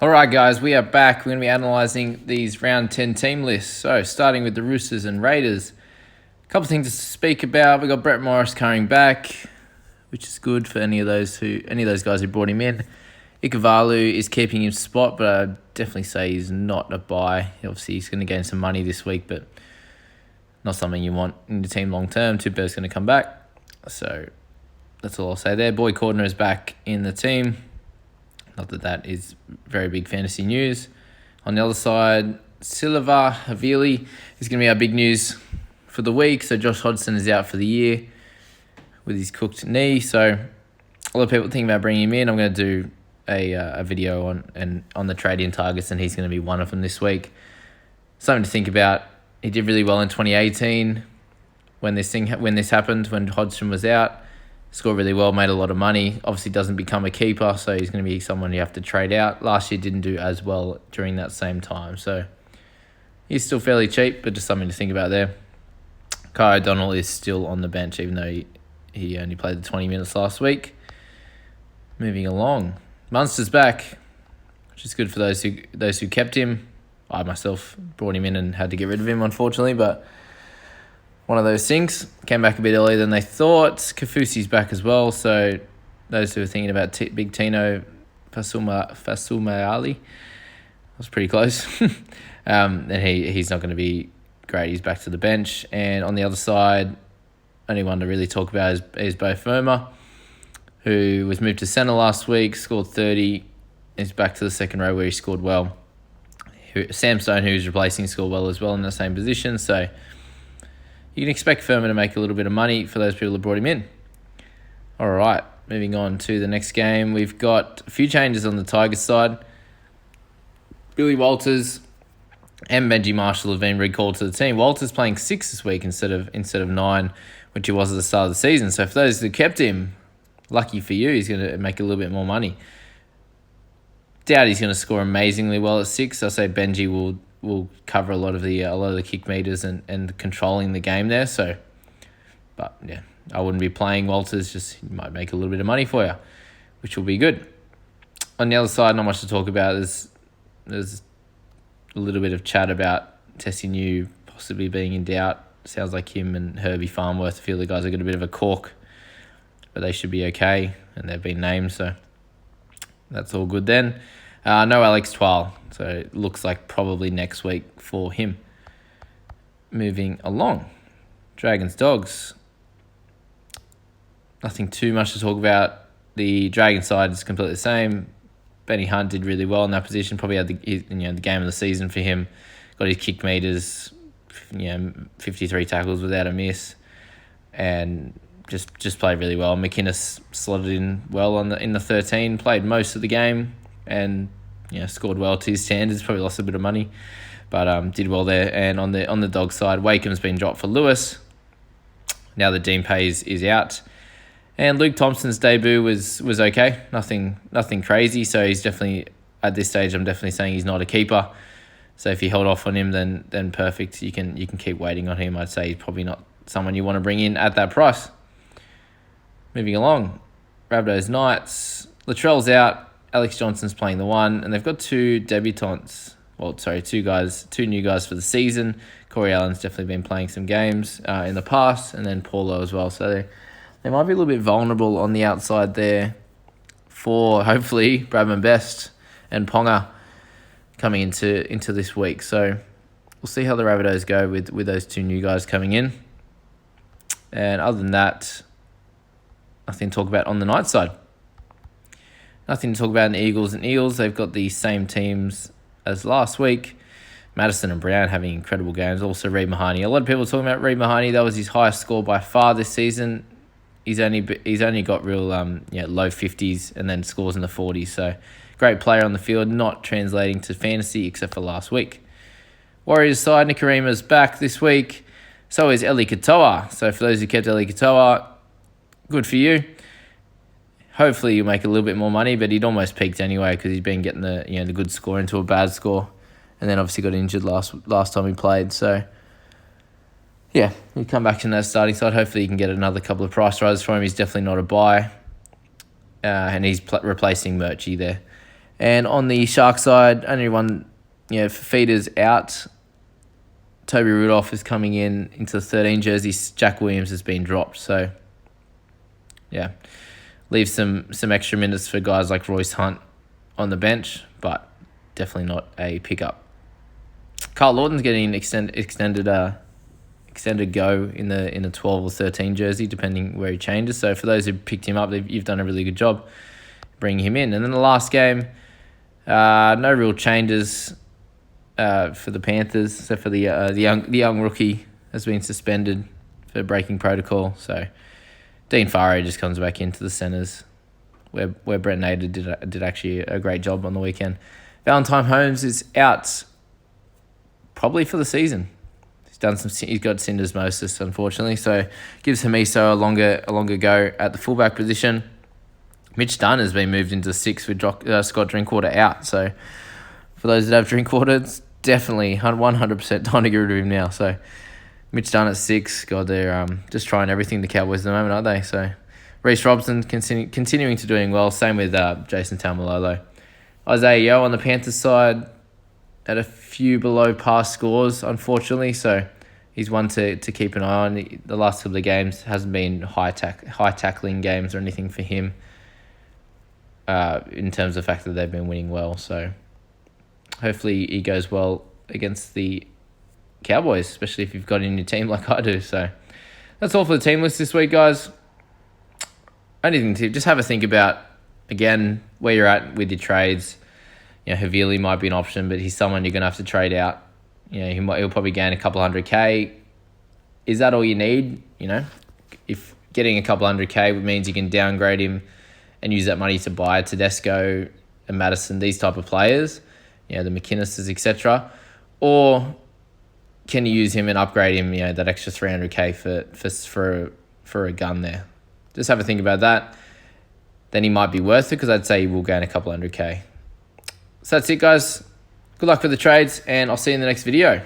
All right, guys, we are back. We're going to be analysing these round 10 team lists. So, starting with the Roosters and Raiders. A couple of things to speak about. We've got Brett Morris coming back, which is good for any of those guys who brought him in. Ikavalu is keeping his spot, but I'd definitely say he's not a buy. Obviously, he's going to gain some money this week, but not something you want in the team long term. Tupo's going to come back. So, that's all I'll say there. Boy Cordner is back in the team. Not that is very big fantasy news. On the other side, Silva Havili is going to be our big news for the week. So Josh Hodgson is out for the year with his cooked knee. So a lot of people think about bringing him in. I'm going to do a video on the trade-in targets, and he's going to be one of them this week. Something to think about. He did really well in 2018 when this happened, when Hodgson was out. Scored really well, made a lot of money. Obviously doesn't become a keeper, so he's going to be someone you have to trade out. Last year didn't do as well during that same time. So he's still fairly cheap, but just something to think about there. Kai O'Donnell is still on the bench, even though he only played the 20 minutes last week. Moving along. Munster's back, which is good for those who kept him. I myself brought him in and had to get rid of him, unfortunately, but one of those things. Came back a bit earlier than they thought. Kafusi's back as well, so those who are thinking about Big Tino Fasumayali, was pretty close. And he's not going to be great. He's back to the bench. And on the other side, only one to really talk about is Bo Firma, who was moved to centre last week, scored 30, is back to the second row where he scored well. Sam Stone, who's replacing, scored well as well in the same position, so you can expect Firma to make a little bit of money for those people that brought him in. All right, moving on to the next game. We've got a few changes on the Tigers side. Billy Walters and Benji Marshall have been recalled to the team. Walters playing 6 this week instead of 9, which he was at the start of the season. So for those who kept him, lucky for you, he's going to make a little bit more money. Doubt he's going to score amazingly well at 6. I say Benji will cover a lot of the kick meters and controlling the game there. So, but yeah, I wouldn't be playing Walters. Just he might make a little bit of money for you, which will be good. On the other side, not much to talk about. There's a little bit of chat about Tessie New possibly being in doubt. Sounds like him and Herbie Farnworth, a few of the guys have got a bit of a cork, but they should be okay, and they've been named, so that's all good then. No Alex Twal, so it looks like probably next week for him. Moving along. Dragons, Dogs. Nothing too much to talk about. The Dragon side is completely the same. Benny Hunt did really well in that position. Probably had the game of the season for him. Got his kick meters, 53 tackles without a miss, and just played really well. McInnes slotted in well in the 13. Played most of the game and scored well to his standards. Probably lost a bit of money, but did well there. And on the dog side, Wakeham's been dropped for Lewis. Now that Dean Pays is out, and Luke Thompson's debut was okay. Nothing crazy. So he's definitely at this stage. I'm definitely saying he's not a keeper. So if you held off on him, then perfect. You can keep waiting on him. I'd say he's probably not someone you want to bring in at that price. Moving along, Rabbitohs Knights. Latrell's out. Alex Johnson's playing the 1, and they've got 2 debutants. Two new guys for the season. Corey Allen's definitely been playing some games in the past, and then Paulo as well. So they might be a little bit vulnerable on the outside there for hopefully Bradman Best and Ponga coming into this week. So we'll see how the Rabbitohs go with those 2 new guys coming in. And other than that, nothing to talk about on the Knights side. Nothing to talk about in the Eagles and Eels. They've got the same teams as last week. Madison and Brown having incredible games. Also Reid Mahoney. A lot of people are talking about Reid Mahoney. That was his highest score by far this season. He's only got real low 50s and then scores in the 40s. So great player on the field, not translating to fantasy except for last week. Warriors side, Nikorima's back this week. So is Eli Katoa. So for those who kept Eli Katoa, good for you. Hopefully you'll make a little bit more money, but he'd almost peaked anyway because he'd been getting the good score into a bad score, and then obviously got injured last time he played. So yeah, he'll come back in that starting side. Hopefully you can get another couple of price rises for him. He's definitely not a buy, and he's replacing Murchie there. And on the Shark side, only one, feeders out. Toby Rudolph is coming into the 13 jersey. Jack Williams has been dropped. So, yeah, leave some extra minutes for guys like Royce Hunt on the bench, but definitely not a pickup. Carl Lawton's getting extended go in the 12 or 13 jersey, depending where he changes. So for those who picked him up, you've done a really good job bringing him in. And then the last game, no real changes for the Panthers, except for the young rookie has been suspended for breaking protocol. So Dean Farrow just comes back into the centres, where Brent Nader did actually a great job on the weekend. Valentine Holmes is out probably for the season. He's got syndesmosis, unfortunately, so gives Hamiso a longer go at the fullback position. Mitch Dunn has been moved into 6 with Scott Drinkwater out. So for those that have Drinkwater, it's definitely 100% time to get rid of him now. So Mitch Dunn at 6. God, they're just trying everything, the Cowboys, at the moment, aren't they? So Reece Robson continuing to doing well. Same with Jason Taumalolo. Isaiah Yeo on the Panthers side at a few below par scores, unfortunately. So he's one to keep an eye on. The last couple of games hasn't been high tackling games or anything for him, in terms of the fact that they've been winning well. So hopefully he goes well against the Cowboys, especially if you've got him in your team like I do. So that's all for the team list this week, guys. Anything to just have a think about, again, where you're at with your trades. Havili might be an option, but he's someone you're going to have to trade out. He'll probably gain a couple $100K. Is that all you need? If getting a couple $100K means you can downgrade him and use that money to buy Tedesco and Madison, these type of players, the McInnes's, etc. Or can you use him and upgrade him, that extra $300K for a gun there? Just have a think about that. Then he might be worth it, because I'd say he will gain a couple $100K. So that's it, guys. Good luck with the trades, and I'll see you in the next video.